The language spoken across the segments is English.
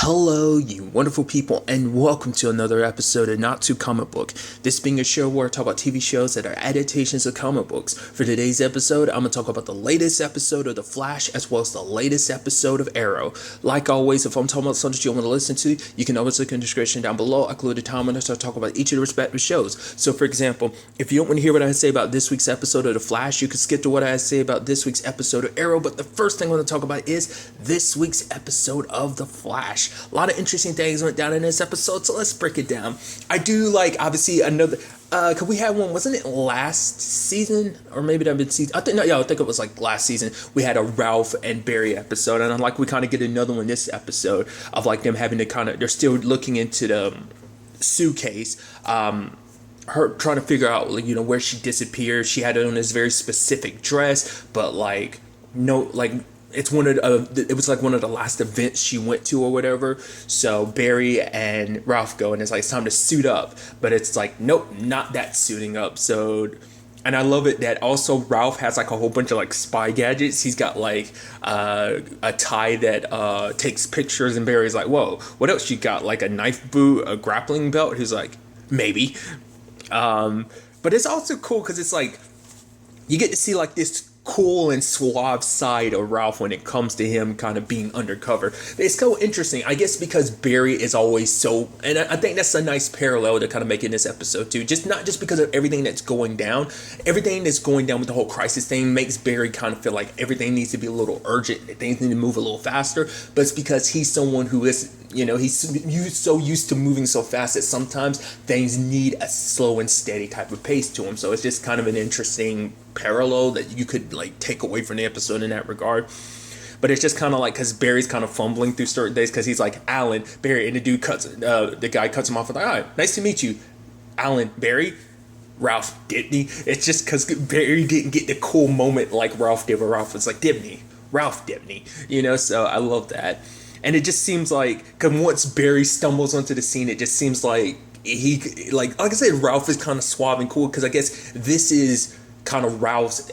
Hello, you wonderful people, and welcome to another episode of Not Too Comic Book. This being a show where I talk about TV shows that are adaptations of comic books. For today's episode, I'm going to talk about the latest episode of The Flash as well as the latest episode of Arrow. Like always, if I'm talking about something you want to listen to, you can always look in the description down below. I include a time when I start talking about each of the respective shows. So, for example, if you don't want to hear what I say about this week's episode of The Flash, you can skip to what I say about this week's episode of Arrow. But the first thing I want to talk about is this week's episode of The Flash. A lot of interesting things went down in this episode, so let's break it down. I do like, obviously, another, cause we had one, wasn't it last season? Or maybe that been season, I think it was like last season. We had a Ralph and Barry episode, and I'm like, we kind of get another one this episode of like them having to kind of, they're still looking into the suitcase, her trying to figure out, like, where she disappeared. She had it on this very specific dress, but like, no, like, it was like one of the last events she went to or whatever. So Barry and Ralph go, and it's like, it's time to suit up. But it's like, nope, not that suiting up. So, and I love it that also Ralph has like a whole bunch of like spy gadgets. He's got like a tie that takes pictures, and Barry's like, whoa, what else you got? Like a knife boot, a grappling belt? He's like, maybe. But it's also cool because it's like, you get to see like this cool and suave side of Ralph when it comes to him kind of being undercover. It's so interesting, I guess, because Barry is always so, and I think that's a nice parallel to kind of make in this episode too. Just not just because of everything that's going down with the whole crisis thing makes Barry kind of feel like everything needs to be a little urgent, things need to move a little faster, but it's because he's someone who is, he's so used to moving so fast that sometimes things need a slow and steady type of pace to him. So it's just kind of an interesting parallel that you could like take away from the episode in that regard. But it's just kind of like, because Barry's kind of fumbling through certain days, because he's like, Alan, Barry, and the guy cuts him off with like, all right, nice to meet you, Alan, Barry, Ralph, Dibney. It's just because Barry didn't get the cool moment like Ralph did, where Ralph was like, Dibney, Ralph Dibney, so I love that. And it just seems like, because once Barry stumbles onto the scene, it just seems like he, like I said, Ralph is kind of suave and cool, because I guess this is kind of Ralph's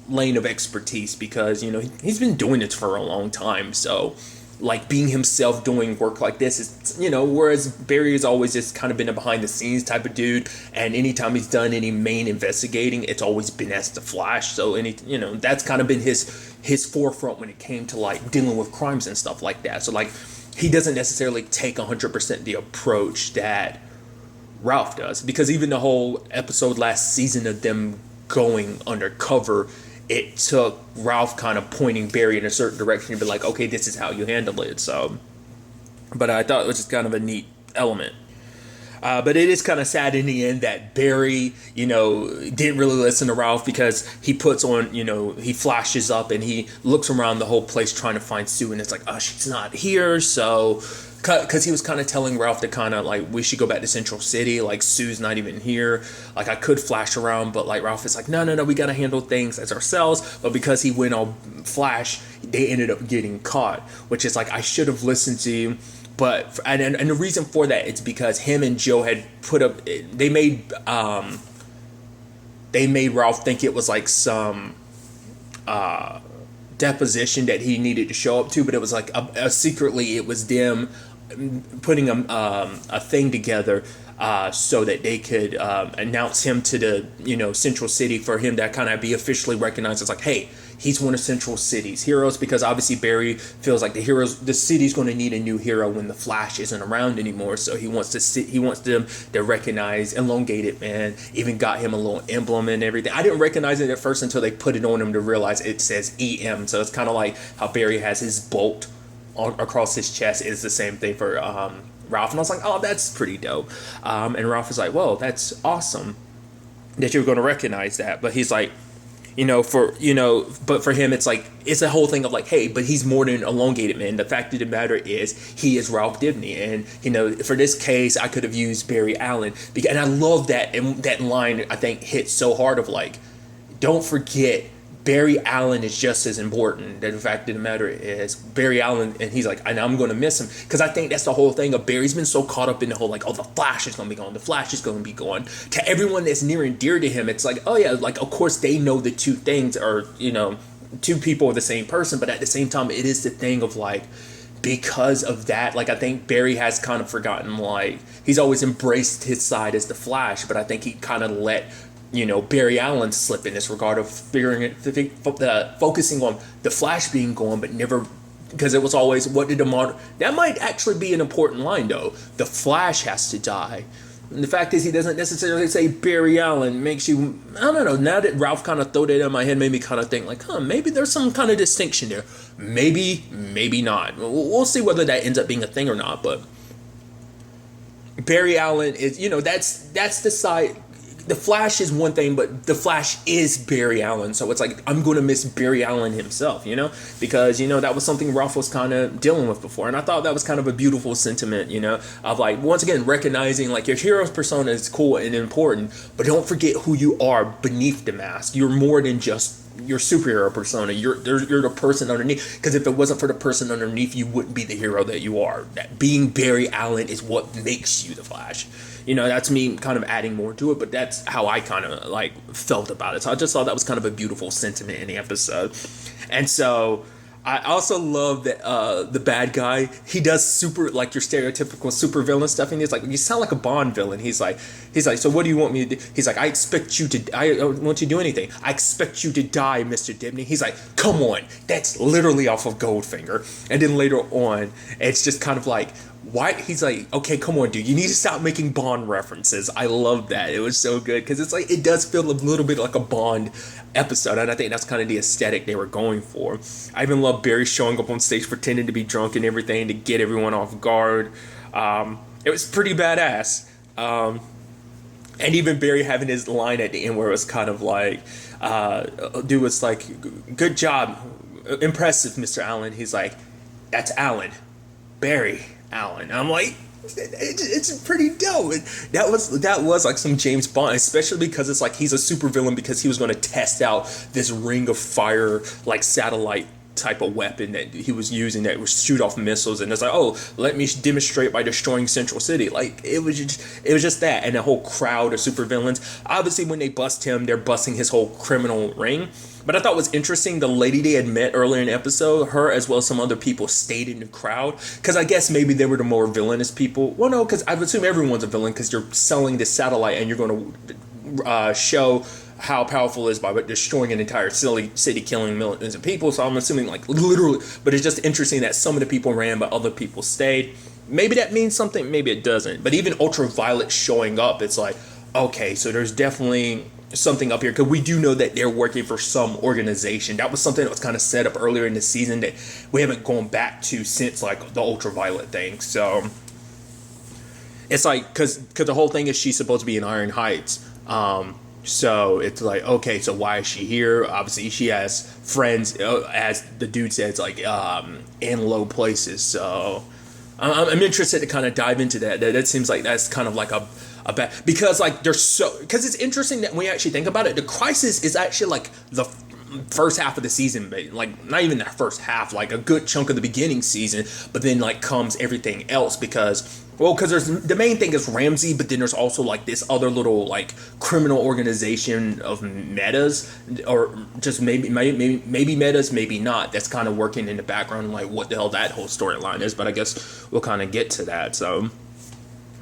lane of expertise, because, he's been doing it for a long time. So, like, being himself doing work like this is, whereas Barry has always just kind of been a behind the scenes type of dude. And anytime he's done any main investigating, it's always been as the Flash. So, that's kind of been his forefront when it came to like dealing with crimes and stuff like that. So like, he doesn't necessarily take 100% the approach that Ralph does, because even the whole episode last season of them going undercover, it took Ralph kind of pointing Barry in a certain direction and be like, okay, this is how you handle it. So, but I thought it was just kind of a neat element. But it is kind of sad in the end that Barry, didn't really listen to Ralph, because he puts on, he flashes up and he looks around the whole place trying to find Sue, and it's like, oh, she's not here. So, because he was kind of telling Ralph to kind of like, we should go back to Central City, like Sue's not even here, like I could flash around, but like Ralph is like, no, we got to handle things as ourselves. But because he went on Flash, they ended up getting caught, which is like, I should have listened to you. But and the reason for that is because him and Joe had put up, they made Ralph think it was like some deposition that he needed to show up to, but it was like secretly it was them putting a thing together so that they could announce him to the Central City, for him to kind of be officially recognized as like, hey, he's one of Central City's heroes, because obviously Barry feels like the city's going to need a new hero when the Flash isn't around anymore. So he wants them to recognize Elongate, man. Even got him a little emblem and everything. I didn't recognize it at first until they put it on him to realize it says EM. So it's kind of like how Barry has his bolt across his chest is the same thing for Ralph. And I was like, oh, that's pretty dope. And Ralph was like, whoa, that's awesome that you're going to recognize that. But he's like, but for him, it's like, it's a whole thing of like, hey, but he's more than elongated, man. The fact of the matter is, he is Ralph Dibney. And, for this case, I could have used Barry Allen. And I love that. And that line, I think, hits so hard of like, don't forget, Barry Allen is just as important. The fact of the matter is, Barry Allen, and he's like, and I'm going to miss him. Because I think that's the whole thing of Barry's been so caught up in the whole, like, oh, the Flash is going to be gone. The Flash is going to be gone. To everyone that's near and dear to him, it's like, oh, yeah, like, of course they know the two things are, two people are the same person. But at the same time, it is the thing of, like, because of that, like, I think Barry has kind of forgotten, like, he's always embraced his side as the Flash, but I think he kind of let, Barry Allen slip in this regard of focusing on the Flash being gone, but never, because it was always, what did the modern, that might actually be an important line, though. The Flash has to die. And the fact is, he doesn't necessarily say Barry Allen. Makes you, I don't know, now that Ralph kind of threw that in my head, made me kind of think, like, maybe there's some kind of distinction there. Maybe not. We'll see whether that ends up being a thing or not, but Barry Allen is, that's the side. The Flash is one thing, but the Flash is Barry Allen. So it's like, I'm going to miss Barry Allen himself, because, that was something Ralph was kind of dealing with before. And I thought that was kind of a beautiful sentiment, of like, once again, recognizing like your hero's persona is cool and important, but don't forget who you are beneath the mask. You're more than just your superhero persona. You're the person underneath, because if it wasn't for the person underneath, you wouldn't be the hero that you are. That being Barry Allen is what makes you the Flash. That's me kind of adding more to it, but that's how I kind of like felt about it. So I just thought that was kind of a beautiful sentiment in the episode. And so I also love that the bad guy, he does super, like, your stereotypical super villain stuff, and he's like, you sound like a Bond villain. He's like, so what do you want me to do? He's like, I don't want you to do anything. I expect you to die, Mr. Dibney. He's like, come on, that's literally off of Goldfinger. And then later on, it's just kind of like, why? He's like, okay, come on, dude, you need to stop making Bond references. I love that. It was so good, because it's like, it does feel a little bit like a Bond episode, and I think that's kind of the aesthetic they were going for. I even love Barry showing up on stage pretending to be drunk and everything to get everyone off guard. It was pretty badass. And even Barry having his line at the end where it was kind of like, dude was like, good job, impressive, Mr. Allen. He's like, that's Allen, Barry Allen. I'm like, it's pretty dope. That was like some James Bond, especially because it's like he's a super villain because he was going to test out this ring of fire, like satellite type of weapon that he was using that would shoot off missiles, and it's like, oh, let me demonstrate by destroying Central City. Like, it was just that, and the whole crowd of super villains. Obviously, when they bust him, they're busting his whole criminal ring. But I thought it was interesting, the lady they had met earlier in the episode, her as well as some other people stayed in the crowd, because I guess maybe they were the more villainous people. Well, no, because I would assume everyone's a villain because you're selling this satellite and you're going to show how powerful it is by destroying an entire city, killing millions of people. So I'm assuming, like, literally, but it's just interesting that some of the people ran but other people stayed. Maybe that means something, maybe it doesn't. But even Ultraviolet showing up, it's like, okay, so there's definitely something up here, because we do know that they're working for some organization. That was something that was kind of set up earlier in the season that we haven't gone back to since, like, the Ultraviolet thing. So it's like, because the whole thing is she's supposed to be in Iron Heights. So it's like, okay, so why is she here? Obviously, she has friends, as the dude says, like, in low places. So I'm interested to kind of dive into that. That seems like that's kind of like a bad, because like because it's interesting that when we actually think about it, the Crisis is actually like the first half of the season, like not even that first half, like a good chunk of the beginning season, but then like comes everything else, because there's the main thing is Ramsey, but then there's also like this other little like criminal organization of metas, or just maybe metas, maybe not, that's kind of working in the background, like what the hell that whole storyline is, but I guess we'll kind of get to that. So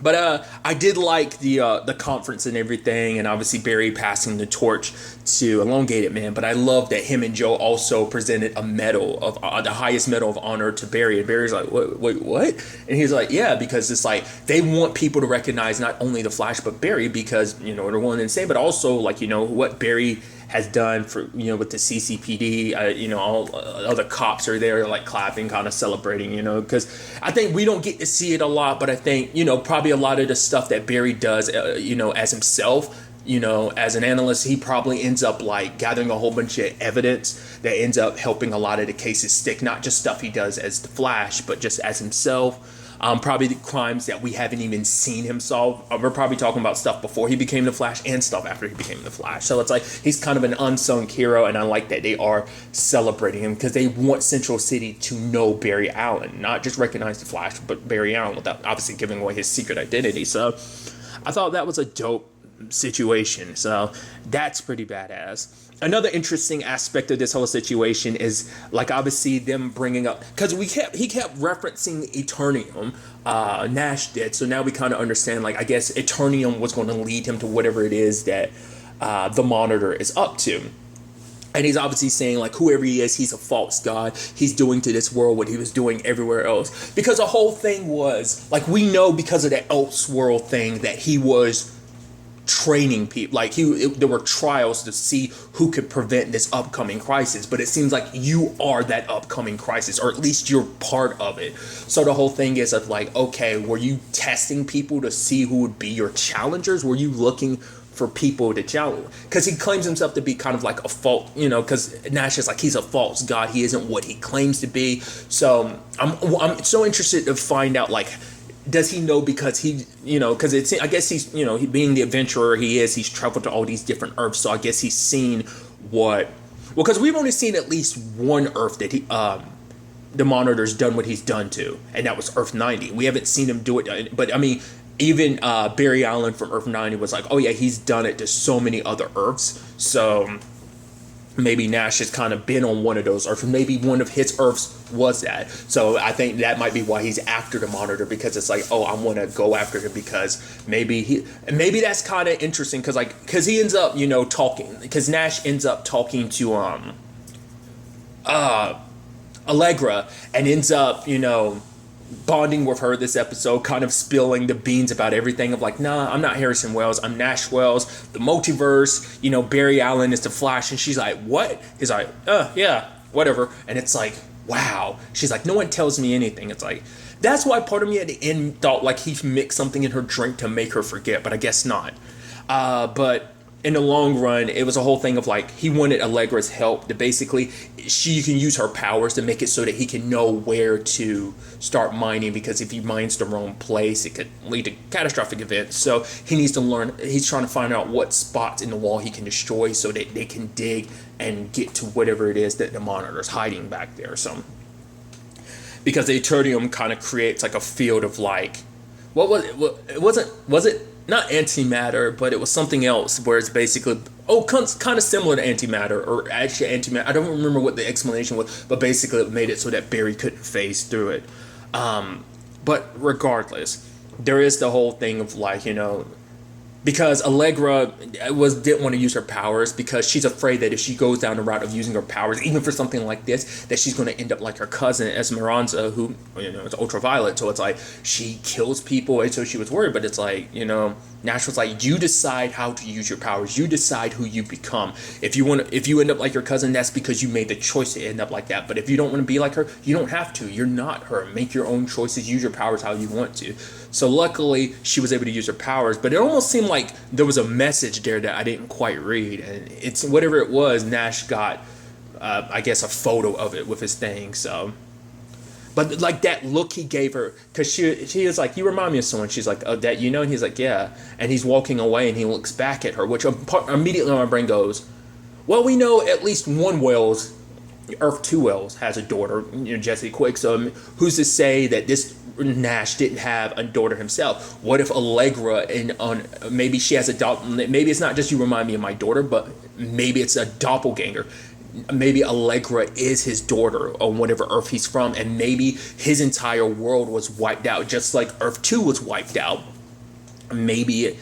but I did like the conference and everything, and obviously Barry passing the torch to Elongate, man. But I love that him and Joe also presented a medal of the highest medal of honor to Barry, and Barry's like, wait, what? And he's like, yeah, because it's like they want people to recognize not only the Flash but Barry, because they're willing to say, but also like what Barry has done for with the CCPD, all other cops are there like clapping, kind of celebrating, because I think we don't get to see it a lot, but I think probably a lot of the stuff that Barry does, as himself, as an analyst, he probably ends up like gathering a whole bunch of evidence that ends up helping a lot of the cases stick, not just stuff he does as the Flash, but just as himself. Probably the crimes that we haven't even seen him solve. We're probably talking about stuff before he became the Flash and stuff after he became the Flash. So it's like he's kind of an unsung hero, and I like that they are celebrating him because they want Central City to know Barry Allen, not just recognize the Flash, but Barry Allen, without obviously giving away his secret identity. So I thought that was a dope situation. So that's pretty badass. another interesting aspect of this whole situation is like obviously them bringing up, because he kept referencing Eternium, Nash did, so now we kind of understand, like, I guess Eternium was going to lead him to whatever it is that the Monitor is up to. And he's obviously saying, like, whoever he is, he's a false god. He's doing to this world what he was doing everywhere else. Because the whole thing was, like, we know because of that Elseworld thing that he was training people. Like, there were trials to see who could prevent this upcoming crisis. But it seems like you are that upcoming crisis, or at least you're part of it. So the whole thing is of, like, okay, were you testing people to see who would be your challengers? Were you looking for people to challenge? Because he claims himself to be kind of like a false, because Nash is like, he's a false god. He isn't what he claims to be. So I'm so interested to find out, like, does he know? Because he, because it's, I guess he's, he being the adventurer he's traveled to all these different Earths. So I guess he's seen because we've only seen at least one Earth that the Monitor's done what he's done to, and that was Earth 90. We haven't seen him do it, but I mean, even Barry Allen from Earth 90 was like, oh yeah, he's done it to so many other Earths. So maybe Nash has kind of been on one of those Earths. Maybe one of his Earths was that. So I think that might be why he's after the Monitor, because it's like, oh, I want to go after him, because maybe that's kind of interesting, because he ends up, talking, because Nash ends up talking to Allegra, and ends up, bonding with her this episode, kind of spilling the beans about everything of like, nah, I'm not Harrison Wells, I'm Nash Wells, the multiverse, Barry Allen is the Flash. And she's like, what? He's like, yeah, whatever. And it's like, wow. She's like, no one tells me anything. It's like, that's why part of me at the end thought like he mixed something in her drink to make her forget, but I guess not. But in the long run, it was a whole thing of like, he wanted Allegra's help to basically, she can use her powers to make it so that he can know where to start mining, because if he mines the wrong place, it could lead to catastrophic events. So he needs to learn, he's trying to find out what spots in the wall he can destroy so that they can dig and get to whatever it is that the Monitor's hiding back there. So, because the Eternium kind of creates like a field of like, was it not antimatter, but it was something else where it's basically, kind of similar to antimatter, or actually antimatter. I don't remember what the explanation was, but basically it made it so that Barry couldn't phase through it. But regardless, there is the whole thing of like, because Allegra didn't want to use her powers because she's afraid that if she goes down the route of using her powers, even for something like this, that she's going to end up like her cousin Esmeralda, who is ultraviolet. So it's like she kills people, and so she was worried. But it's like Nash was like, you decide how to use your powers. You decide who you become. If you end up like your cousin, that's because you made the choice to end up like that. But if you don't want to be like her, you don't have to. You're not her. Make your own choices. Use your powers how you want to. So luckily, she was able to use her powers, but it almost seemed like there was a message there that I didn't quite read. And it's whatever it was, Nash got, I guess, a photo of it with his thing. So, but like that look he gave her, because she was like, you remind me of someone. She's like, oh, that and he's like, yeah. And he's walking away, and he looks back at her, which immediately my brain goes, well, we know at least one Wells, Earth 2 Wells, has a daughter, Jesse Quick. So who's to say that this Nash didn't have a daughter himself? What if Allegra maybe she has maybe it's not just you remind me of my daughter, but maybe it's a doppelganger. Maybe Allegra is his daughter on whatever Earth he's from, and maybe his entire world was wiped out, just like Earth 2 was wiped out. Maybe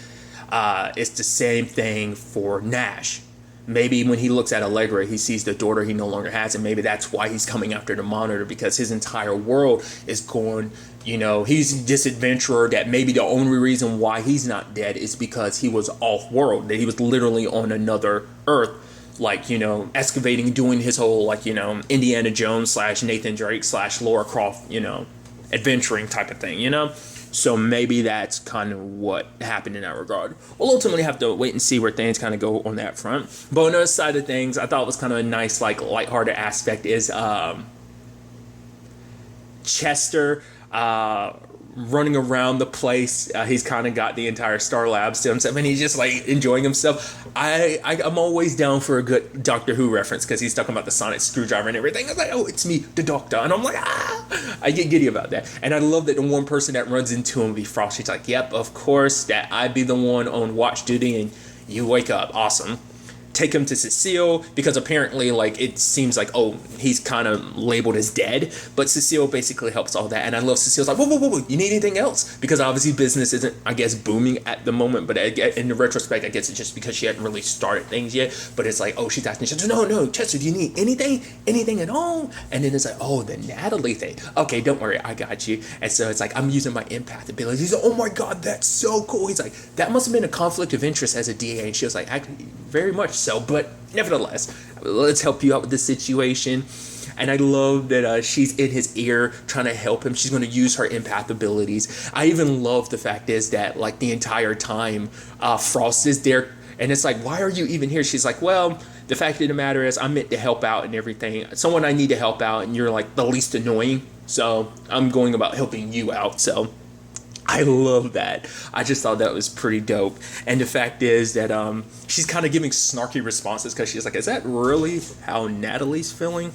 it's the same thing for Nash. Maybe when he looks at Allegra, he sees the daughter he no longer has, and maybe that's why he's coming after the Monitor, because his entire world is going, he's this adventurer that maybe the only reason why he's not dead is because he was off-world, that he was literally on another Earth, like, excavating, doing his whole, like, Indiana Jones / Nathan Drake / Laura Croft, adventuring type of thing, So maybe that's kind of what happened in that regard. We'll ultimately have to wait and see where things kind of go on that front. But on the other side of things, I thought was kind of a nice, like, lighthearted aspect is Chester running around the place. He's kind of got the entire Star Labs to himself, and he's just like enjoying himself. I'm always down for a good Doctor Who reference, because he's talking about the sonic screwdriver and everything. I'm like, oh, it's me, the Doctor, and I'm like, I get giddy about that. And I love that the one person that runs into him be Frost. He's like, yep, of course, that I'd be the one on watch duty, and you wake up. Awesome. take him to Cecile, because apparently, like, it seems like, oh, he's kind of labeled as dead, but Cecile basically helps all that. And I love Cecile's like, whoa, you need anything else? Because obviously business isn't, I guess, booming at the moment, but in the retrospect, I guess it's just because she hadn't really started things yet. But it's like, oh, she's asking Chester, no, Chester, do you need anything at all? And then it's like, oh, the Natalie thing. Okay, don't worry, I got you. And so it's like, I'm using my empath ability. He's like, oh my God, that's so cool. He's like, that must have been a conflict of interest as a DA. And she was like, very much so, but nevertheless, let's help you out with this situation. And I love that she's in his ear trying to help him. She's going to use her empath abilities. I even love the fact is that, like, the entire time Frost is there, and it's like, why are you even here? She's like, well, the fact of the matter is I'm meant to help out and everything. Someone I need to help out, and you're like the least annoying, so I'm going about helping you out. So I love that. I just thought that was pretty dope. And the fact is that she's kind of giving snarky responses, because she's like, is that really how Natalie's feeling?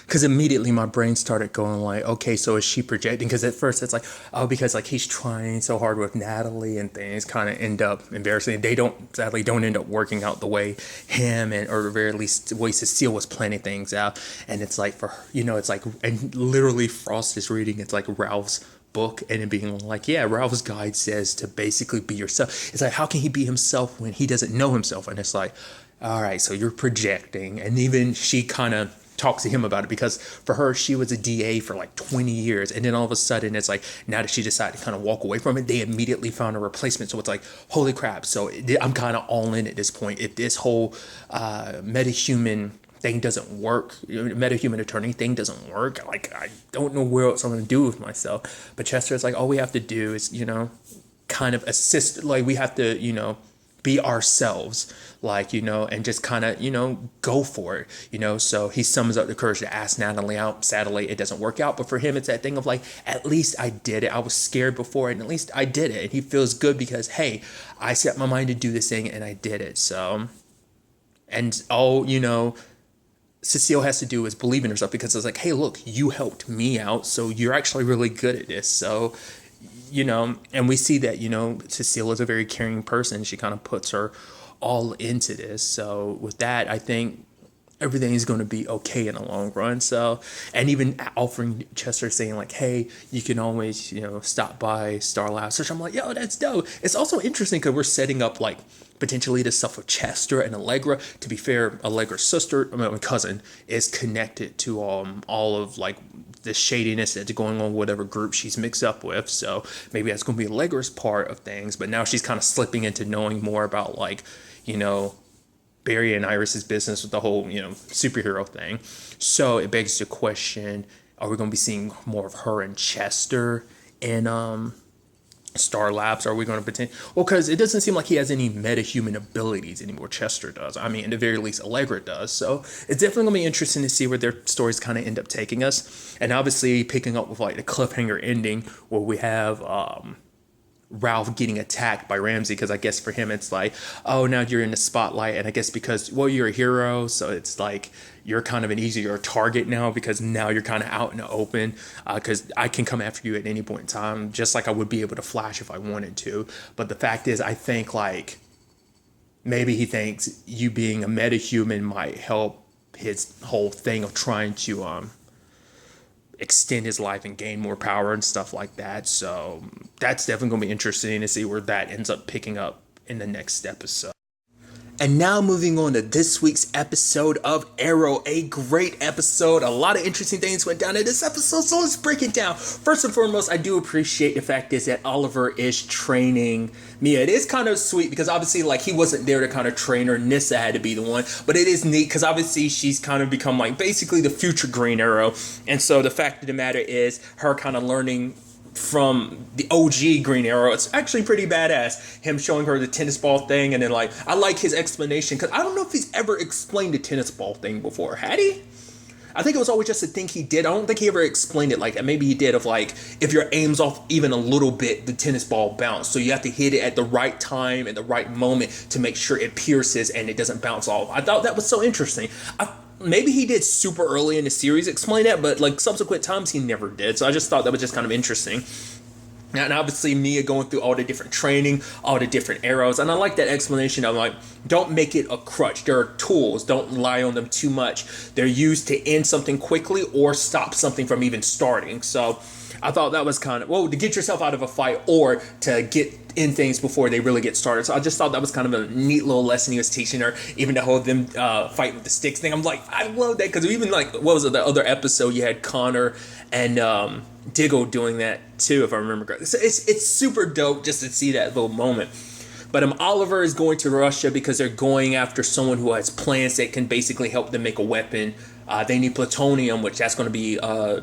Because immediately my brain started going like, okay, so is she projecting? Because at first it's like, oh, because like he's trying so hard with Natalie and things kind of end up embarrassing. They sadly don't end up working out the way him or the very least the way Cecile was planning things out. And it's like, for her, it's like, and literally Frost is reading, it's like Ralph's book, and it being like, yeah, Ralph's guide says to basically be yourself. It's like, how can he be himself when he doesn't know himself? And it's like, all right, so you're projecting. And even she kind of talks to him about it, because for her, she was a DA for like 20 years. And then all of a sudden it's like, now that she decided to kind of walk away from it, they immediately found a replacement. So it's like, holy crap. So I'm kind of all in at this point. If this whole metahuman thing doesn't work, metahuman attorney thing doesn't work, like, I don't know where else I'm going to do with myself. But Chester is like, all we have to do is, kind of assist, like, we have to, be ourselves, like, and just kind of, go for it, so he summons up the courage to ask Natalie out. Sadly, it doesn't work out, but for him, it's that thing of like, at least I did it. I was scared before, and at least I did it. And he feels good because, hey, I set my mind to do this thing and I did it. So, and all, Cecile has to do is believe in herself, because it's like, hey, look, you helped me out, so you're actually really good at this. So, and we see that, Cecile is a very caring person. She kind of puts her all into this. So with that, I think everything is going to be okay in the long run. So, and even offering Chester, saying like, hey, you can always, stop by Star Labs, which I'm like, yo, that's dope. It's also interesting because we're setting up like potentially the stuff with Chester and Allegra. To be fair, Allegra's cousin is connected to all of like the shadiness that's going on, whatever group she's mixed up with. So maybe that's going to be Allegra's part of things. But now she's kind of slipping into knowing more about like, Barry and Iris's business with the whole, superhero thing. So it begs the question, are we going to be seeing more of her and Chester in Star Labs? Are we going to pretend? Well, because it doesn't seem like he has any metahuman abilities anymore. Chester does. I mean, at the very least, Allegra does. So it's definitely going to be interesting to see where their stories kind of end up taking us. And obviously picking up with like the cliffhanger ending where we have Ralph getting attacked by Ramsey, because I guess for him it's like, oh, now you're in the spotlight, and I guess because, well, you're a hero, so it's like you're kind of an easier target now, because now you're kind of out in the open, because I can come after you at any point in time, just like I would be able to Flash if I wanted to. But the fact is, I think like maybe he thinks you being a metahuman might help his whole thing of trying to extend his life and gain more power and stuff like that. So that's definitely going to be interesting to see where that ends up picking up in the next episode. And now moving on to this week's episode of Arrow, a great episode. A lot of interesting things went down in this episode, so let's break it down. First and foremost, I do appreciate the fact is that Oliver is training Mia. It is kind of sweet because obviously like he wasn't there to kind of train her. Nyssa had to be the one, but it is neat because obviously she's kind of become like basically the future Green Arrow. And so the fact of the matter is her kind of learning from the OG Green Arrow. It's actually pretty badass. Him showing her the tennis ball thing, and then like I like his explanation because I don't know if he's ever explained the tennis ball thing before. Had he? I think it was always just a thing he did. I don't think he ever explained it like that. Maybe he did, of like if your aim's off even a little bit, the tennis ball bounce. So you have to hit it at the right time, at the right moment to make sure it pierces and it doesn't bounce off. I thought that was so interesting. Maybe he did super early in the series explain that, but like subsequent times he never did. So I just thought that was just kind of interesting. And obviously Mia going through all the different training, all the different arrows. And I like that explanation of like, don't make it a crutch. There are tools. Don't rely on them too much. They're used to end something quickly or stop something from even starting. So I thought that was kind of, well, to get yourself out of a fight or to get in things before they really get started. So I just thought that was kind of a neat little lesson he was teaching her. Even the whole them fighting with the sticks thing. I'm like, I love that, because even like, what was it, the other episode, you had Connor and Diggle doing that too, if I remember correctly. So it's super dope just to see that little moment. But Oliver is going to Russia because they're going after someone who has plans that can basically help them make a weapon. They need plutonium, which that's going to be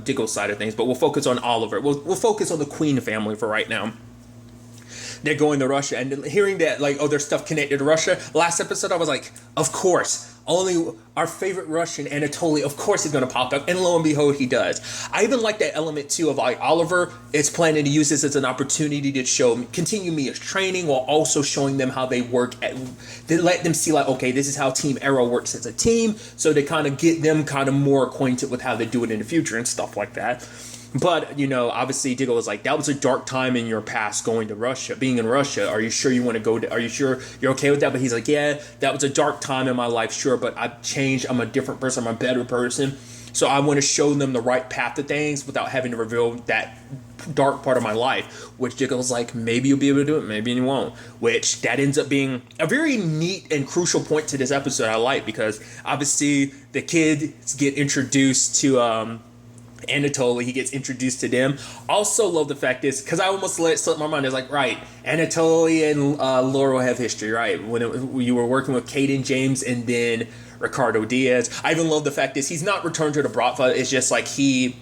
Diggle's side of things. But we'll focus on Oliver. We'll focus on the Queen family for right now. They're going to Russia, and hearing that, like, oh, there's stuff connected to Russia. Last episode, I was like, of course. Only our favorite Russian, Anatoly, of course he's going to pop up. And lo and behold, he does. I even like that element, too, of like Oliver is planning to use this as an opportunity to continue Mia's training while also showing them how they work. They let them see like, okay, this is how Team Arrow works as a team. So they kind of get them kind of more acquainted with how they do it in the future and stuff like that. But, you know, obviously Diggle was like, that was a dark time in your past going to Russia, being in Russia. Are you sure you want to go? Are you sure you're okay with that? But he's like, yeah, that was a dark time in my life, sure. But I've changed. I'm a different person. I'm a better person. So I want to show them the right path to things without having to reveal that dark part of my life. Which Diggle's like, maybe you'll be able to do it, maybe you won't. Which that ends up being a very neat and crucial point to this episode I like, because obviously the kids get introduced to Anatoly, he gets introduced to them. Also love the fact is, because I almost let it slip my mind, it's like, right, Anatoly and Laurel have history, right? When you were working with Caden James and then Ricardo Diaz. I even love the fact is he's not returned to the Bratva. It's just like he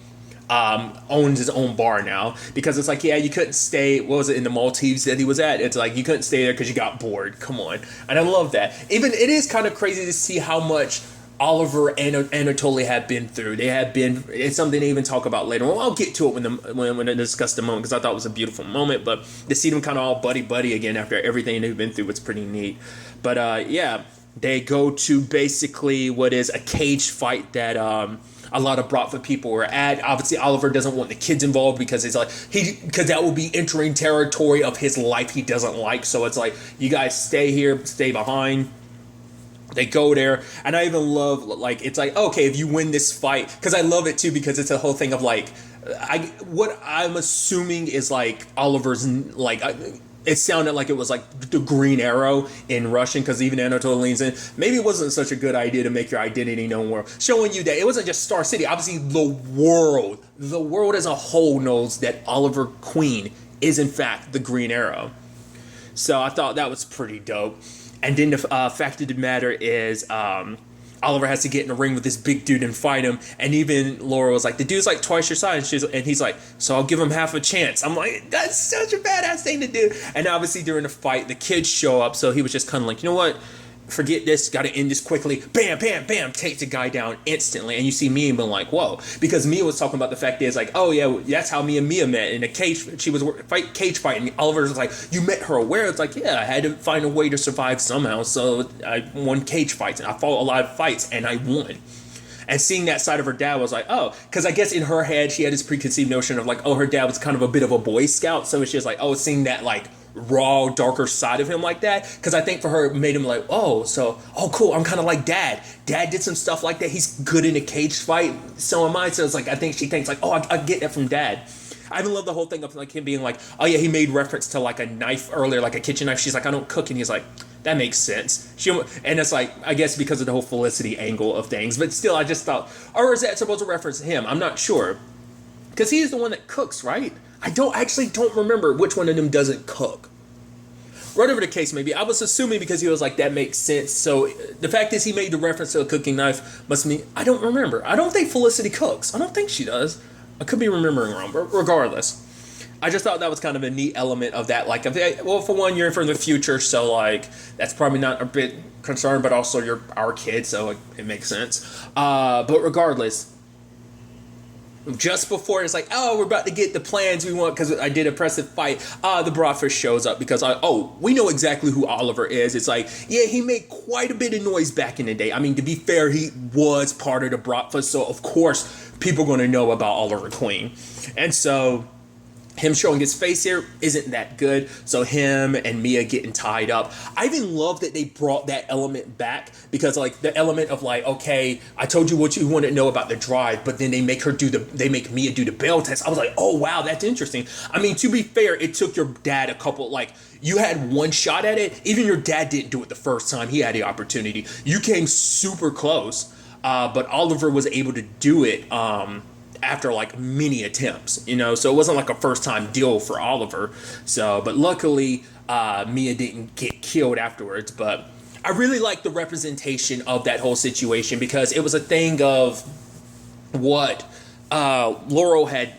owns his own bar now, because it's like, yeah, you couldn't stay, what was it, in the Maltese that he was at? It's like you couldn't stay there because you got bored. Come on. And I love that. Even it is kind of crazy to see how much Oliver and Anatoly have been through. They have been. It's something they even talk about later. Well, I'll get to it when I discuss the moment, because I thought it was a beautiful moment. But to see them kind of all buddy again after everything they've been through, it's pretty neat. But yeah, they go to basically what is a cage fight that a lot of Bratva people were at. Obviously, Oliver doesn't want the kids involved because because that will be entering territory of his life he doesn't like. So it's like, you guys stay here, stay behind. They go there, and I even love, like, it's like, okay, if you win this fight, because I love it too, because it's a whole thing of like, what I'm assuming is like Oliver's, like, it sounded like it was like the Green Arrow in Russian, because even Anatoly leans in, maybe it wasn't such a good idea to make your identity known more, showing you that it wasn't just Star City. Obviously the world as a whole knows that Oliver Queen is in fact the Green Arrow. So I thought that was pretty dope. And then the fact of the matter is, Oliver has to get in the ring with this big dude and fight him. And even Laura was like, the dude's like twice your size. And he's like, so I'll give him half a chance. I'm like, that's such a badass thing to do. And obviously during the fight, the kids show up. So he was just kind of like, you know what? Forget this, gotta end this quickly. Bam, bam, bam, takes the guy down instantly. And you see Mia being like, whoa. Because Mia was talking about the fact is like, oh yeah, that's how me and Mia met in a cage. She was cage fighting. Oliver was like, you met her where? It's like, yeah, I had to find a way to survive somehow. So I won cage fights, and I fought a lot of fights, and I won. And seeing that side of her dad was like, oh, because I guess in her head, she had this preconceived notion of like, oh, her dad was kind of a bit of a Boy Scout. So it's just like, oh, seeing that like raw, darker side of him like that, because I think for her it made him like, oh, cool, I'm kind of like dad did some stuff like that, he's good in a cage fight, so am I. So it's like, I think she thinks like, oh, I get that from dad. I even love the whole thing of like him being like, oh yeah, he made reference to like a knife earlier, like a kitchen knife. She's like, I don't cook, and he's like, that makes sense. And it's like, I guess because of the whole Felicity angle of things, but still, I just thought, or is that supposed to reference him? I'm not sure, because he's the one that cooks, right? I don't remember which one of them doesn't cook. Whatever the case may be, I was assuming because he was like, that makes sense. So the fact is he made the reference to a cooking knife must mean, I don't remember. I don't think Felicity cooks. I don't think she does. I could be remembering wrong, but regardless, I just thought that was kind of a neat element of that. Like, well, for one, you're from the future, so like that's probably not a bit concerned, but also you're our kid, so it makes sense. But regardless, just before it's like, oh, we're about to get the plans we want, because I did a impressive fight, the Bratva shows up, because we know exactly who Oliver is. It's like, yeah, he made quite a bit of noise back in the day. I mean, to be fair, he was part of the Bratva, so of course people are going to know about Oliver Queen. And so him showing his face here isn't that good. So him and Mia getting tied up. I even love that they brought that element back, because like the element of like, okay, I told you what you want to know about the drive, but then they make Mia do the bell test. I was like, oh wow, that's interesting. I mean, to be fair, it took your dad a couple, like, you had one shot at it. Even your dad didn't do it the first time he had the opportunity. You came super close, but Oliver was able to do it after like many attempts, so it wasn't like a first time deal for Oliver. So, but luckily Mia didn't get killed afterwards. But I really like the representation of that whole situation, because it was a thing of what Laurel had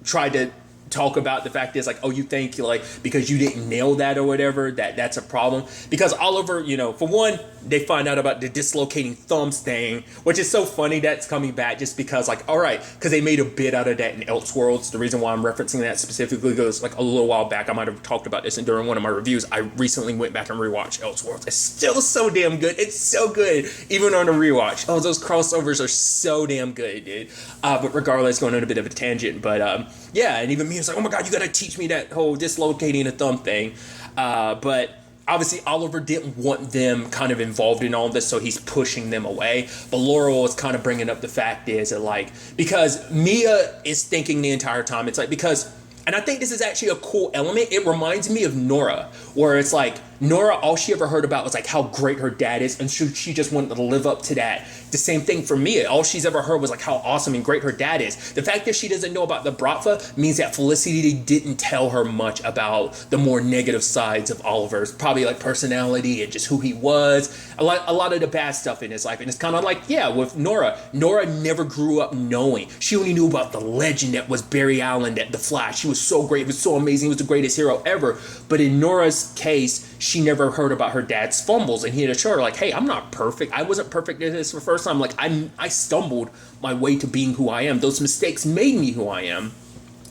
tried to talk about. The fact is, like, oh, you think like because you didn't nail that or whatever, that's a problem. Because Oliver, for one, they find out about the dislocating thumbs thing, which is so funny that's coming back, just because, like, all right, because they made a bit out of that in Elseworlds. The reason why I'm referencing that specifically goes, like, a little while back, I might have talked about this during one of my reviews. I recently went back and rewatched Elseworlds. It's still so damn good. It's so good, even on a rewatch. Oh, those crossovers are so damn good, dude. But regardless, going on a bit of a tangent, but yeah, and even me, it's like, oh my god, you gotta teach me that whole dislocating a thumb thing. But obviously Oliver didn't want them kind of involved in all this, so he's pushing them away. But Laurel is kind of bringing up the fact is that, like, because Mia is thinking the entire time, it's like, because, and I think this is actually a cool element, it reminds me of Nora, where it's like, Nora, all she ever heard about was like how great her dad is, and she just wanted to live up to that. The same thing for Mia. All she's ever heard was like how awesome and great her dad is. The fact that she doesn't know about the Bratva means that Felicity didn't tell her much about the more negative sides of Oliver's, probably like personality and just who he was, a lot of the bad stuff in his life. And it's kind of like, yeah, with Nora never grew up knowing. She only knew about the legend that was Barry Allen, that the Flash. He was so great, he was so amazing, he was the greatest hero ever. But in Nora's case, she never heard about her dad's fumbles, and he had to show her, like, hey, I'm not perfect. I wasn't perfect at this the first time. Like, I stumbled my way to being who I am. Those mistakes made me who I am.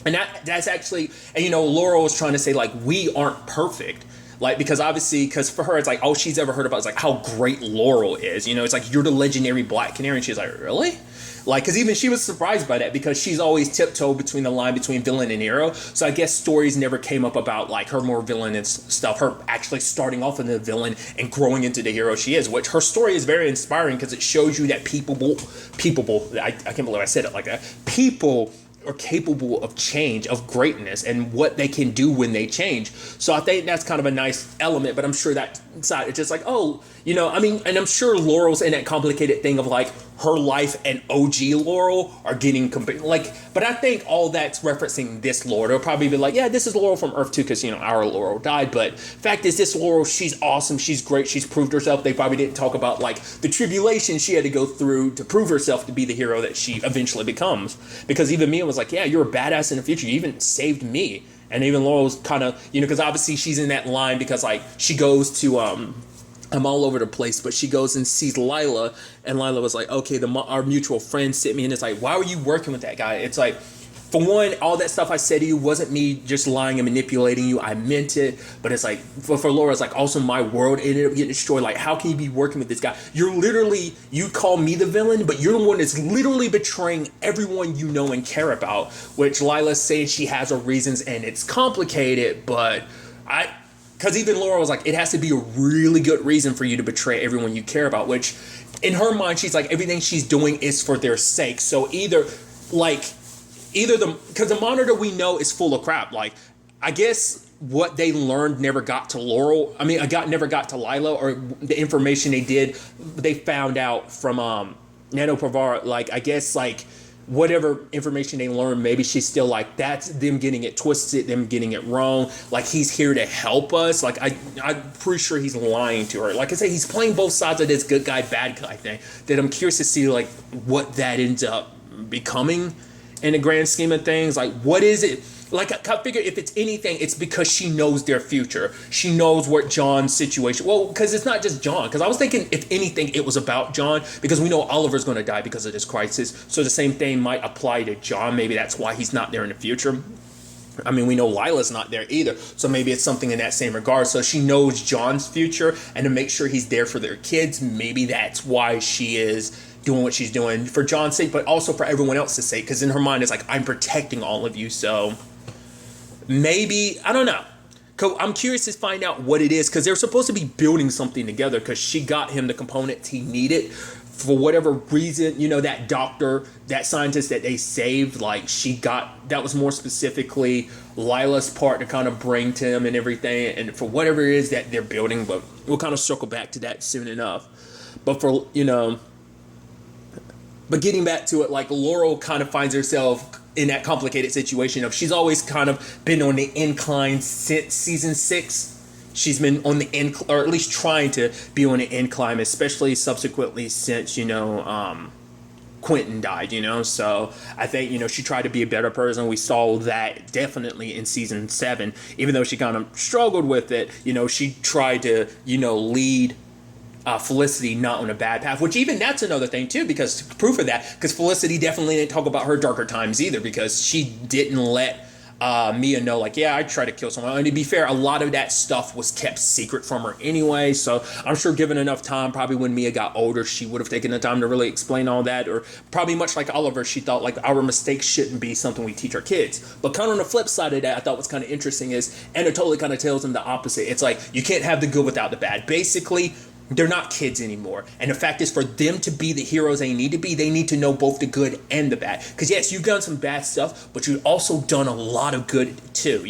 And that's actually, and Laurel was trying to say, like, we aren't perfect. Like, because obviously, because for her, it's like, all she's ever heard about is like how great Laurel is. It's like, you're the legendary Black Canary. And she's like, really? Like, because even she was surprised by that, because she's always tiptoed between the line between villain and hero. So I guess stories never came up about like her more villainous stuff, her actually starting off in the villain and growing into the hero she is, which her story is very inspiring, because it shows you that I can't believe I said it like that, people are capable of change, of greatness, and what they can do when they change. So I think that's kind of a nice element, but I'm sure that side, it's just like, oh, I mean, and I'm sure Laurel's in that complicated thing of like her life and OG Laurel are getting like, but I think all that's referencing this Laurel. They'll probably be like, yeah, this is Laurel from Earth 2, because our Laurel died, but fact is, this Laurel, she's awesome, she's great, she's proved herself. They probably didn't talk about like the tribulation she had to go through to prove herself to be the hero that she eventually becomes, because even Mia was like, yeah, you're a badass in the future, you even saved me. And even Laurel's kind of, because obviously she's in that line, because like she goes to I'm all over the place, but she goes and sees Lila, and Lila was like, okay, our mutual friend sent me, and it's like, why were you working with that guy? It's like, for one, all that stuff I said to you wasn't me just lying and manipulating you. I meant it. But it's like, for Laura, it's like, also my world ended up getting destroyed. Like, how can you be working with this guy? You call me the villain, but you're the one that's literally betraying everyone you know and care about, which Lila's saying she has her reasons, and it's complicated, but because even Laura was like, it has to be a really good reason for you to betray everyone you care about, which in her mind, she's like, everything she's doing is for their sake. So because the monitor we know is full of crap. Like, I guess what they learned never got to Laurel. I mean, never got to Lila, or the information they found out from Nano Pavara. Like, I guess, like, whatever information they learned, maybe she's still like, that's them getting it twisted, them getting it wrong. Like, he's here to help us. Like, I'm pretty sure he's lying to her. Like I say, he's playing both sides of this good guy, bad guy thing. That I'm curious to see, like, what that ends up becoming in the grand scheme of things. Like, what is it? Like, I figure if it's anything, it's because she knows their future. She knows what John's situation... Well, because it's not just John. Because I was thinking, if anything, it was about John. Because we know Oliver's going to die because of this crisis. So the same thing might apply to John. Maybe that's why he's not there in the future. I mean, we know Lila's not there either. So maybe it's something in that same regard. So she knows John's future. And to make sure he's there for their kids, maybe that's why she is doing what she's doing. For John's sake, but also for everyone else's sake. Because in her mind, it's like, I'm protecting all of you, so... maybe, I don't know. I'm curious to find out what it is, because they're supposed to be building something together, because she got him the components he needed. For whatever reason, that doctor, that scientist that they saved, like, that was more specifically Lila's part to kind of bring to him and everything. And for whatever it is that they're building, but we'll kind of circle back to that soon enough. But but getting back to it, like, Laurel kind of finds herself in that complicated situation of, she's always kind of been on the incline since season 6. She's been on the incline, or at least trying to be on the incline, especially subsequently since, Quentin died, So I think, she tried to be a better person. We saw that definitely in season 7. Even though she kind of struggled with it, she tried to, lead Felicity not on a bad path, which even that's another thing too, because proof of that, because Felicity definitely didn't talk about her darker times either, because she didn't let Mia know, like, yeah, I tried to kill someone. And to be fair, a lot of that stuff was kept secret from her anyway, so I'm sure given enough time, probably when Mia got older, she would have taken the time to really explain all that, or probably much like Oliver, she thought, like, our mistakes shouldn't be something we teach our kids. But kind of on the flip side of that, I thought was kind of interesting is Anna totally kind of tells them the opposite. It's like, you can't have the good without the bad. Basically, they're not kids anymore. And the fact is, for them to be the heroes they need to be, they need to know both the good and the bad. Because yes, you've done some bad stuff, but you've also done a lot of good too,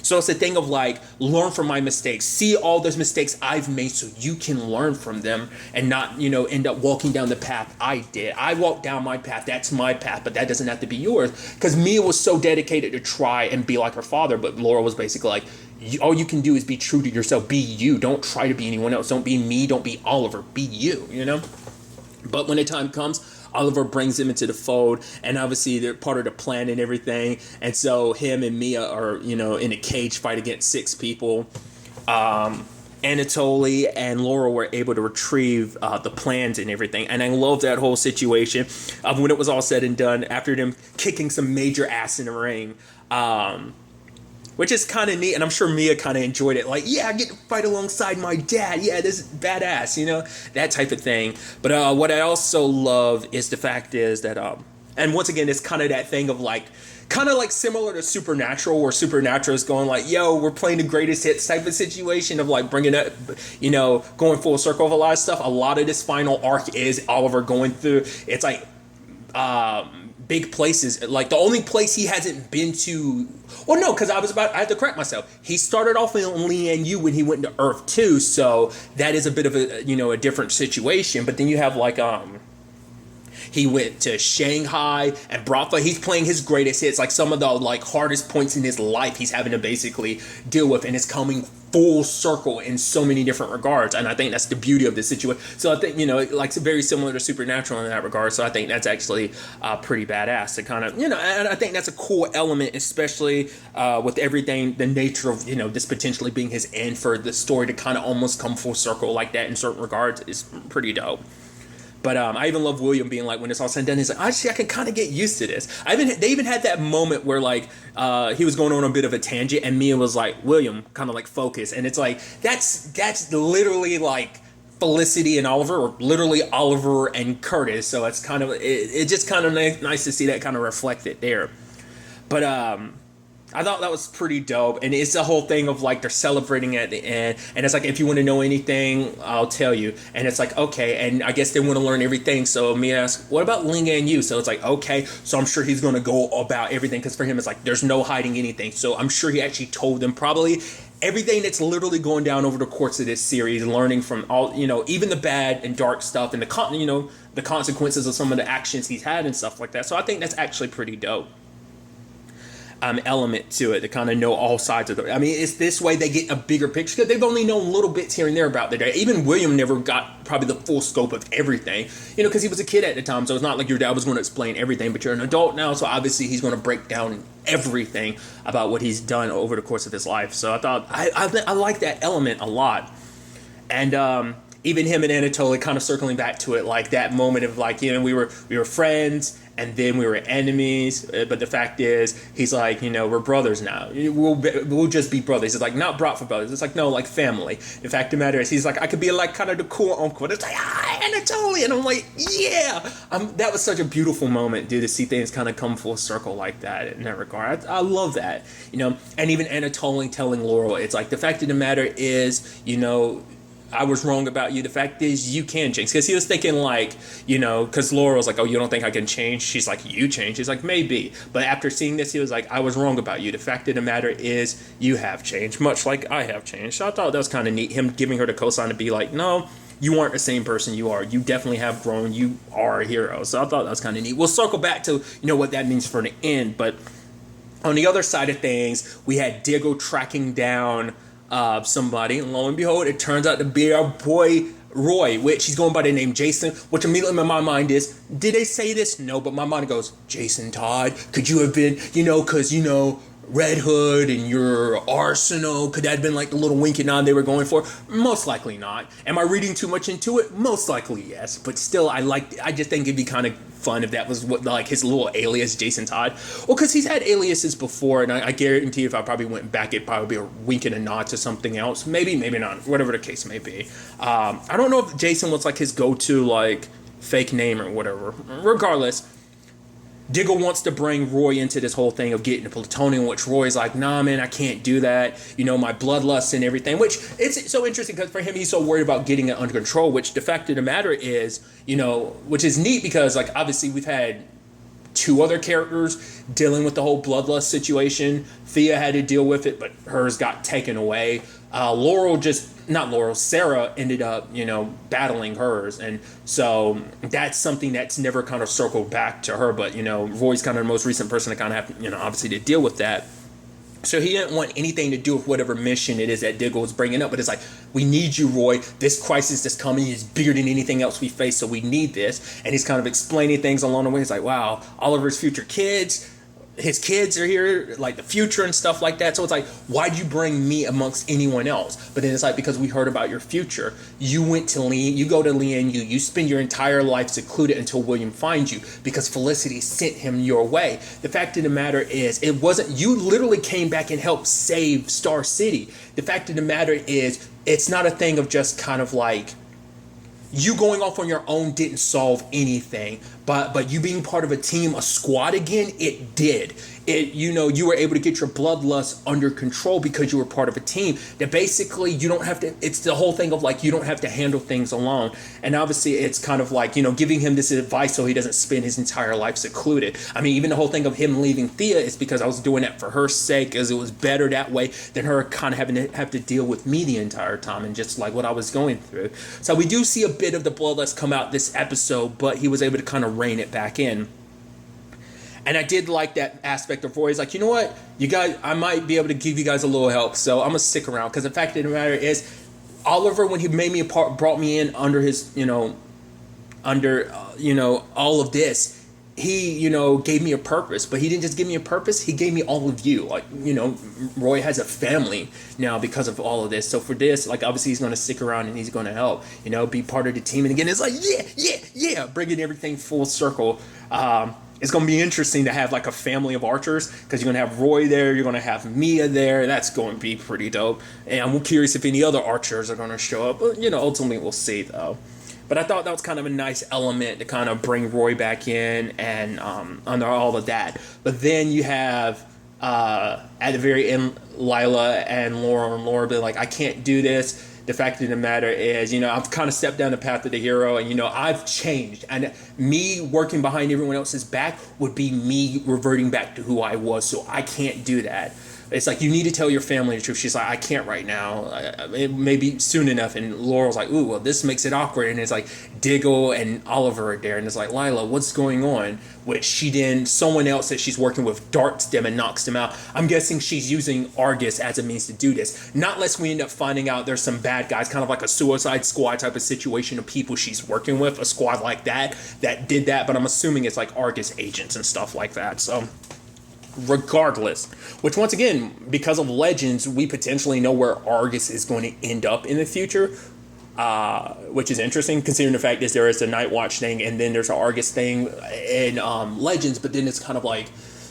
So it's a thing of, like, learn from my mistakes. See all those mistakes I've made so you can learn from them and not, end up walking down the path I did. I walked down my path. That's my path, but that doesn't have to be yours. Because Mia was so dedicated to try and be like her father, but Laura was basically like, all you can do is be true to yourself. Be you. Don't try to be anyone else. Don't be me. Don't be Oliver. Be you, But when the time comes, Oliver brings him into the fold, and obviously they're part of the plan and everything. And so him and Mia are, in a cage fight against 6 people. Anatoly and Laura were able to retrieve the plans and everything. And I love that whole situation when it was all said and done, after them kicking some major ass in the ring. Which is kind of neat, and I'm sure Mia kind of enjoyed it. Like, yeah, I get to fight alongside my dad. Yeah, this is badass, that type of thing. But what I also love is the fact is that, and once again, it's kind of that thing of, like, kind of like similar to Supernatural, where Supernatural is going like, yo, we're playing the greatest hits type of situation of, like, bringing up, going full circle of a lot of stuff. A lot of this final arc is Oliver going through, it's like, big places. Like, the only place he hasn't been to, well, no, because I had to correct myself. He started off in Lian Yu when he went to Earth 2, so that is a bit of a, a different situation. But then you have, like, he went to Shanghai and Brafa. He's playing his greatest hits, like some of the, like, hardest points in his life he's having to basically deal with, and it's coming full circle in so many different regards. And I think that's the beauty of this situation. So I think, like, it's very similar to Supernatural in that regard. So I think that's actually pretty badass to kind of, and I think that's a cool element, especially with everything, the nature of, this potentially being his end, for the story to kind of almost come full circle like that in certain regards is pretty dope. But I even love William being like, when it's all said and done, he's like, actually, I can kind of get used to this. They even had that moment where, like, he was going on a bit of a tangent, and Mia was like, William, kind of like, focus. And it's like, that's literally like Felicity and Oliver, or literally Oliver and Curtis. So it's kind of, it's just kind of nice to see that kind of reflected there. But I thought that was pretty dope, and it's the whole thing of, like, they're celebrating at the end, and it's like, if you want to know anything, I'll tell you. And it's like, okay, and I guess they want to learn everything. So Mia asks, what about Ling and you? So it's like, okay, so I'm sure he's going to go about everything, because for him it's like, there's no hiding anything. So I'm sure he actually told them probably everything that's literally going down over the course of this series, learning from all, even the bad and dark stuff, and the consequences of some of the actions he's had and stuff like that. So I think that's actually pretty dope. Element to it, to kind of know all sides of it. I mean, it's this way they get a bigger picture, because they've only known little bits here and there about the day. Even William never got probably the full scope of everything, because he was a kid at the time, so it's not like your dad was going to explain everything, but you're an adult now, so obviously he's going to break down everything about what he's done over the course of his life. So I thought, I like that element a lot. And even him and Anatoly kind of circling back to it, like that moment of, like, we were friends, and then we were enemies. But the fact is, he's like, we're brothers now. We'll just be brothers. It's like, not brought for brothers. It's like, no, like family. The fact of the matter is, he's like, I could be like kind of the cool uncle. And it's like, Anatoly. And I'm like, yeah. That was such a beautiful moment, dude, to see things kind of come full circle like that in that regard. I love that, And even Anatoly telling Laurel, it's like, the fact of the matter is, I was wrong about you. The fact is, you can change. Because he was thinking like, because Laurel's like, oh, you don't think I can change? She's like, you change. He's like, maybe. But after seeing this, he was like, I was wrong about you. The fact of the matter is, you have changed, much like I have changed. So I thought that was kind of neat. Him giving her the cosign to be like, no, you aren't the same person you are. You definitely have grown. You are a hero. So I thought that was kind of neat. We'll circle back to, what that means for the end. But on the other side of things, we had Diggle tracking down somebody, and lo and behold, it turns out to be our boy Roy, which he's going by the name Jason, which immediately in my mind is, did they say this? No, but my mind goes, Jason Todd, could you have been, because, Red Hood and your arsenal, could that have been like the little winky nod they were going for? Most likely not. Am I reading too much into it? Most likely yes, but still, I just think it'd be kind of fun if that was what like his little alias, Jason Todd. Well, because he's had aliases before, and I guarantee if I probably went back, it'd probably be a wink and a nod to something else. Maybe not, whatever the case may be. I don't know if Jason was like his go-to like fake name or whatever. Regardless, Diggle wants to bring Roy into this whole thing of getting the plutonium, which Roy's like, nah, man, I can't do that. My bloodlust and everything, which it's so interesting because for him, he's so worried about getting it under control, which the fact of the matter is, which is neat because like, obviously we've had two other characters dealing with the whole bloodlust situation. Thea had to deal with it, but hers got taken away. Sarah ended up, battling hers. And so that's something that's never kind of circled back to her. But, Roy's kind of the most recent person to kind of have, obviously to deal with that. So he didn't want anything to do with whatever mission it is that Diggle was bringing up. But it's like, we need you, Roy. This crisis that's coming is bigger than anything else we face. So we need this. And he's kind of explaining things along the way. He's like, wow, Oliver's future kids, his kids are here, like the future and stuff like that. So it's like, why'd you bring me amongst anyone else? But then it's like, because we heard about your future. You went to you go to Lian Yu. You spend your entire life secluded until William finds you because Felicity sent him your way. The fact of the matter is, it wasn't, you literally came back and helped save Star City. The fact of the matter is, it's not a thing of just kind of like, you going off on your own didn't solve anything, but you being part of a team, a squad again, it did. You were able to get your bloodlust under control because you were part of a team. That basically you don't have to. It's the whole thing of like you don't have to handle things alone. And obviously it's kind of like giving him this advice so he doesn't spend his entire life secluded. I mean, even the whole thing of him leaving Thea is because I was doing that for her sake, as it was better that way than her kind of having to have to deal with me the entire time and just like what I was going through. So we do see a bit of the bloodlust come out this episode, but he was able to kind of rein it back in. And I did like that aspect of Roy. He's like, you know what, you guys, I might be able to give you guys a little help, so I'm gonna stick around. Because the fact of the matter is, Oliver, when he made me a part, brought me in under his, all of this, he, gave me a purpose. But he didn't just give me a purpose; he gave me all of you. Like, Roy has a family now because of all of this. So for this, like, obviously he's gonna stick around and he's gonna help, be part of the team. And again, it's like, yeah, bringing everything full circle. It's going to be interesting to have like a family of archers because you're going to have Roy there, you're going to have Mia there. That's going to be pretty dope. And I'm curious if any other archers are going to show up. But, ultimately we'll see though. But I thought that was kind of a nice element to kind of bring Roy back in and under all of that. But then you have at the very end, Lila and Laura be like, I can't do this. The fact of the matter is, I've kind of stepped down the path of the hero and, I've changed. And me working behind everyone else's back would be me reverting back to who I was. So I can't do that. It's like, you need to tell your family the truth. She's like, I can't right now. It may be soon enough. And Laurel's like, ooh, well, this makes it awkward. And it's like Diggle and Oliver are there. And it's like, Lila, what's going on? Which someone else that she's working with darts them and knocks them out. I'm guessing she's using Argus as a means to do this. Not unless we end up finding out there's some bad guys, kind of like a Suicide Squad type of situation of people she's working with, a squad like that did that. But I'm assuming it's like Argus agents and stuff like that. So regardless, which once again, because of Legends, we potentially know where Argus is going to end up in the future. which is interesting considering the fact that there is a Night Watch thing and then there's an Argus thing in Legends, but then it's kind of like,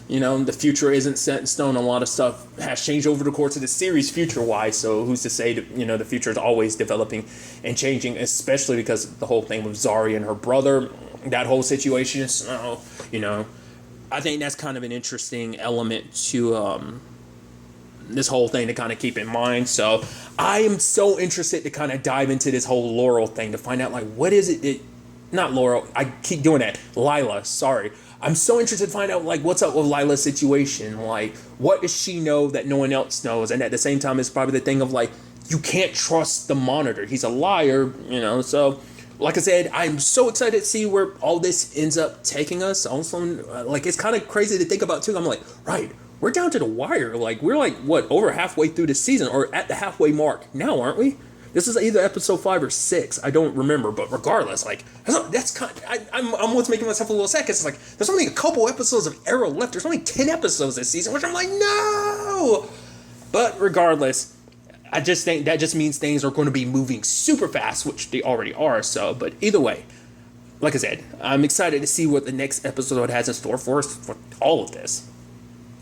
the future isn't set in stone. A lot of stuff has changed over the course of the series future-wise, so who's to say that, the future is always developing and changing, especially because the whole thing with Zarya and her brother, that whole situation. So, I think that's kind of an interesting element to this whole thing to kind of keep in mind. So I am so interested to kind of dive into this whole Laurel thing to find out, like, what is it that, not Laurel, I keep doing that, Lila, sorry. I'm so interested to find out, like, what's up with Lila's situation. Like, what does she know that no one else knows? And at the same time, it's probably the thing of, like, you can't trust the Monitor. He's a liar, so... Like I said, I'm so excited to see where all this ends up taking us. Also, like, it's kind of crazy to think about, too. I'm like, right, we're down to the wire. Like, we're like, what, over halfway through the season, or at the halfway mark now, aren't we? This is either episode 5 or 6. I don't remember, but regardless, like, that's kind of, I'm almost making myself a little sad, because it's like, there's only a couple episodes of Arrow left. There's only 10 episodes this season, which I'm like, no! But regardless, I just think that just means things are going to be moving super fast, which they already are. So, but either way, like I said, I'm excited to see what the next episode has in store for us for all of this.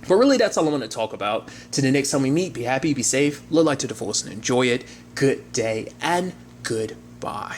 But really, that's all I want to talk about. To the next time we meet, be happy, be safe, live life to the fullest, and enjoy it. Good day and goodbye.